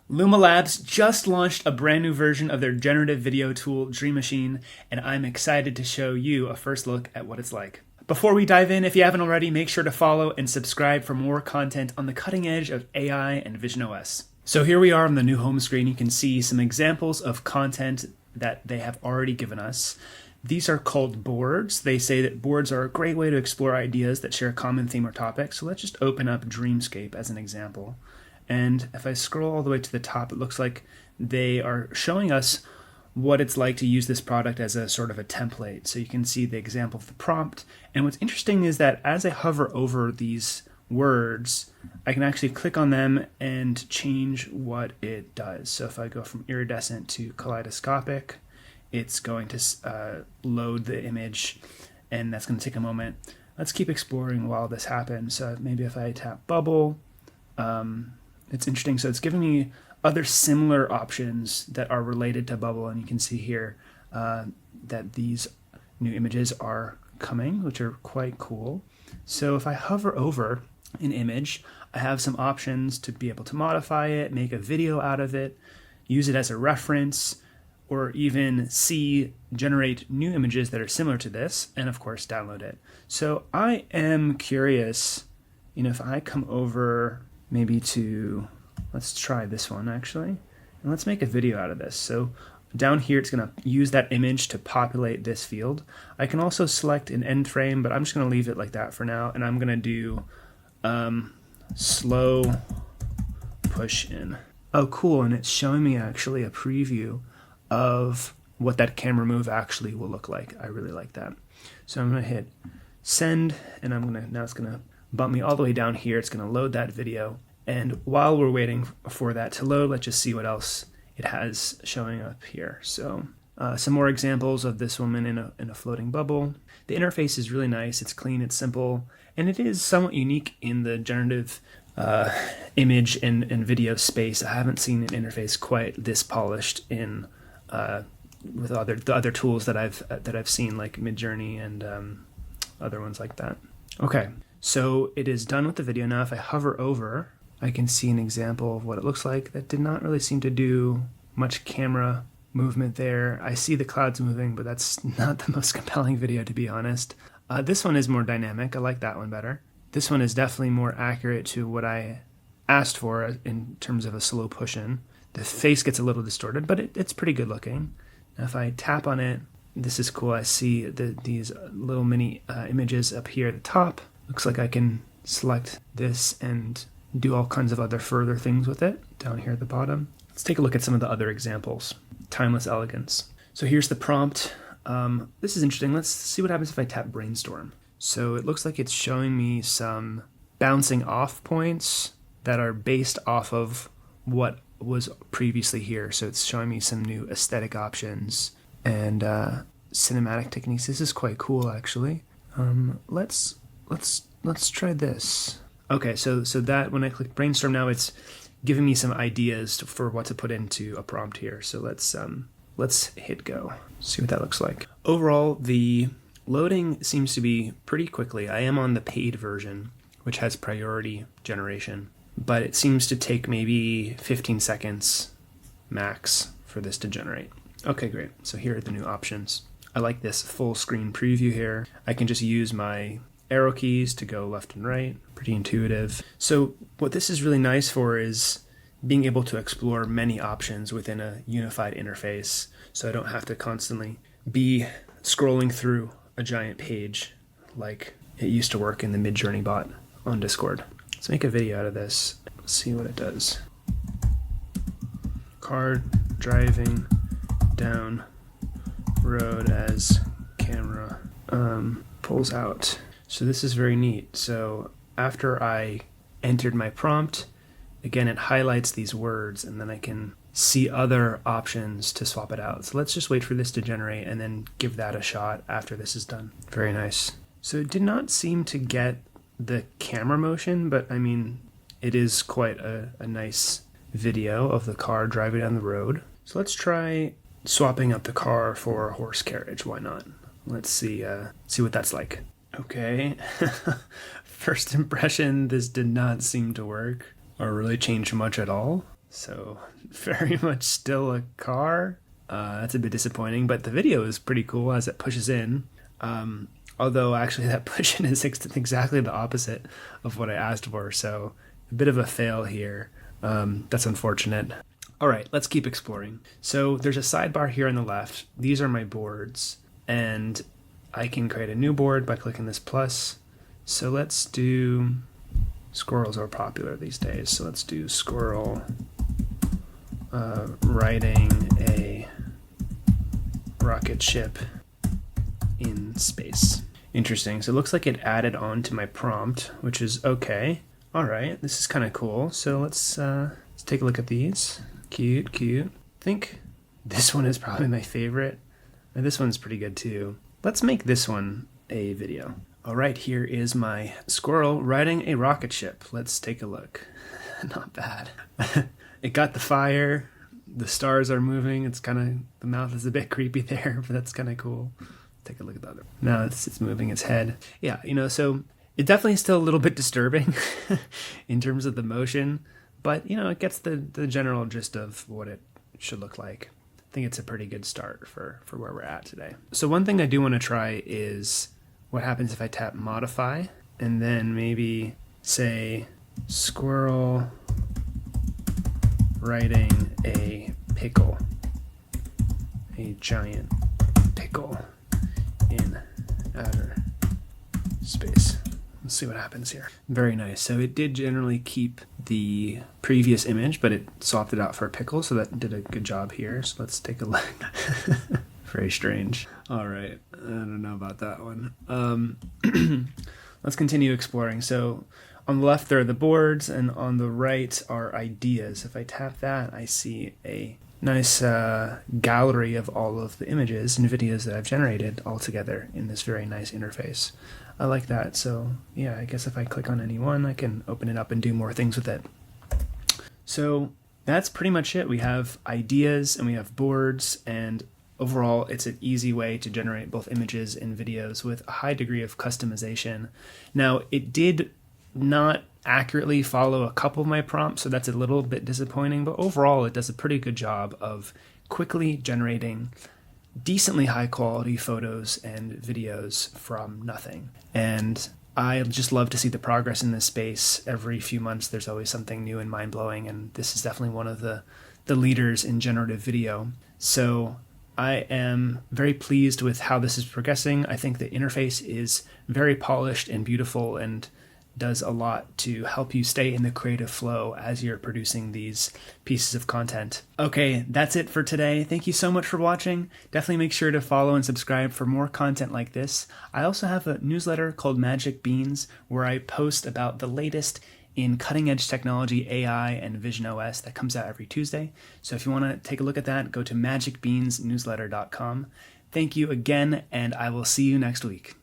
Luma Labs just launched a brand new version of their generative video tool, Dream Machine, and I'm excited to show you a first look at what it's like. Before we dive in, if you haven't already, make sure to follow and subscribe for more content on the cutting edge of AI and visionOS. So here we are on the new home screen. You can see some examples of content that they have already given us. These are called boards. They say that boards are a great way to explore ideas that share a common theme or topic. So let's just open up Dreamscape as an example. And if I scroll all the way to the top, it looks like they are showing us what it's like to use this product as a sort of a template. So you can see the example of the prompt. And what's interesting is that as I hover over these words, I can actually click on them and change what it does. So if I go from iridescent to kaleidoscopic, it's going to load the image, and that's going to take a moment. Let's keep exploring while this happens. So maybe if I tap bubble, it's interesting. So it's giving me other similar options that are related to bubble, and you can see here that these new images are coming, which are quite cool. So if I hover over an image, I have some options to be able to modify it, make a video out of it, use it as a reference, or even generate new images that are similar to this, and of course download it. So I am curious, if I come over maybe let's try this one actually, and let's make a video out of this. So down here it's going to use that image to populate this field. I can also select an end frame, but I'm just going to leave it like that for now, and I'm going to do slow push in. Oh cool, and it's showing me actually a preview of what that camera move actually will look like. I really like that. So I'm going to hit send, and now it's going to bump me all the way down here. It's going to load that video. And while we're waiting for that to load, let's just see what else it has showing up here. So some more examples of this woman in a floating bubble. The interface is really nice. It's clean, it's simple, and it is somewhat unique in the generative image and video space. I haven't seen an interface quite this polished with the other tools that I've seen, like Midjourney and other ones like that. Okay, so it is done with the video. Now if I hover over, I can see an example of what it looks like. That did not really seem to do much camera movement there. I see the clouds moving, but that's not the most compelling video, to be honest. This one is more dynamic. I like that one better. This one is definitely more accurate to what I asked for in terms of a slow push-in. The face gets a little distorted, but it's pretty good looking. Now if I tap on it, this is cool. I see these little mini images up here at the top. Looks like I can select this and do all kinds of other further things with it down here at the bottom. Let's take a look at some of the other examples. Timeless elegance. So here's the prompt. This is interesting. Let's see what happens if I tap Brainstorm. So it looks like it's showing me some bouncing off points that are based off of what was previously here. So it's showing me some new aesthetic options and cinematic techniques. This is quite cool, actually. Let's try this. Okay, so that when I click Brainstorm now, it's giving me some ideas for what to put into a prompt here. So let's hit go. See what that looks like. Overall, the loading seems to be pretty quickly. I am on the paid version, which has priority generation, but it seems to take maybe 15 seconds max for this to generate. Okay, great. So here are the new options. I like this full screen preview here. I can just use my arrow keys to go left and right. Pretty intuitive. So what this is really nice for is being able to explore many options within a unified interface, so I don't have to constantly be scrolling through a giant page like it used to work in the Midjourney bot on Discord. Let's make a video out of this. Let's see what it does. Car driving down road as camera pulls out. So this is very neat. So after I entered my prompt, again, it highlights these words, and then I can see other options to swap it out. So let's just wait for this to generate and then give that a shot after this is done. Very nice. So it did not seem to get the camera motion, but I mean, it is quite a nice video of the car driving down the road. So let's try swapping out the car for a horse carriage. Why not? Let's see what that's like. Okay. First impression, this did not seem to work or really change much at all. So very much still a car. That's a bit disappointing, but the video is pretty cool as it pushes in. Although actually that push in is exactly the opposite of what I asked for. So a bit of a fail here. That's unfortunate. All right, let's keep exploring. So there's a sidebar here on the left. These are my boards, and I can create a new board by clicking this plus. So let's do, squirrels are popular these days. So let's do squirrel riding a rocket ship in space. Interesting. So it looks like it added on to my prompt, which is okay. All right, this is kind of cool. So let's take a look at these. Cute, cute. I think this one is probably my favorite. And this one's pretty good too. Let's make this one a video. All right, here is my squirrel riding a rocket ship. Let's take a look. Not bad. It got the fire. The stars are moving. It's kind of, the mouth is a bit creepy there, but that's kind of cool. Take a look at the other. Now it's moving its head. Yeah, so it definitely is still a little bit disturbing in terms of the motion, but it gets the general gist of what it should look like. I think it's a pretty good start for where we're at today. So one thing I do want to try is what happens if I tap modify and then maybe say squirrel riding a pickle, a giant pickle in outer space. Let's see what happens here. Very nice. So it did generally keep the previous image, but it swapped it out for a pickle, so that did a good job here. So let's take a look. Very strange. All right, I don't know about that one. Let's continue exploring. So on the left there are the boards, and on the right are ideas. If I tap that, I see a nice gallery of all of the images and videos that I've generated all together in this very nice interface. I like that. So yeah, I guess if I click on any one, I can open it up and do more things with it. So that's pretty much it. We have ideas and we have boards, and overall it's an easy way to generate both images and videos with a high degree of customization. Now, it did not accurately follow a couple of my prompts, so that's a little bit disappointing, but overall it does a pretty good job of quickly generating decently high quality photos and videos from nothing. And I just love to see the progress in this space. Every few months there's always something new and mind-blowing, and this is definitely one of the leaders in generative video. So I am very pleased with how this is progressing. I think the interface is very polished and beautiful and does a lot to help you stay in the creative flow as you're producing these pieces of content. Okay, that's it for today. Thank you so much for watching. Definitely make sure to follow and subscribe for more content like this. I also have a newsletter called Magic Beans where I post about the latest in cutting-edge technology, AI, and Vision OS that comes out every Tuesday. So if you want to take a look at that, go to magicbeansnewsletter.com. Thank you again, and I will see you next week.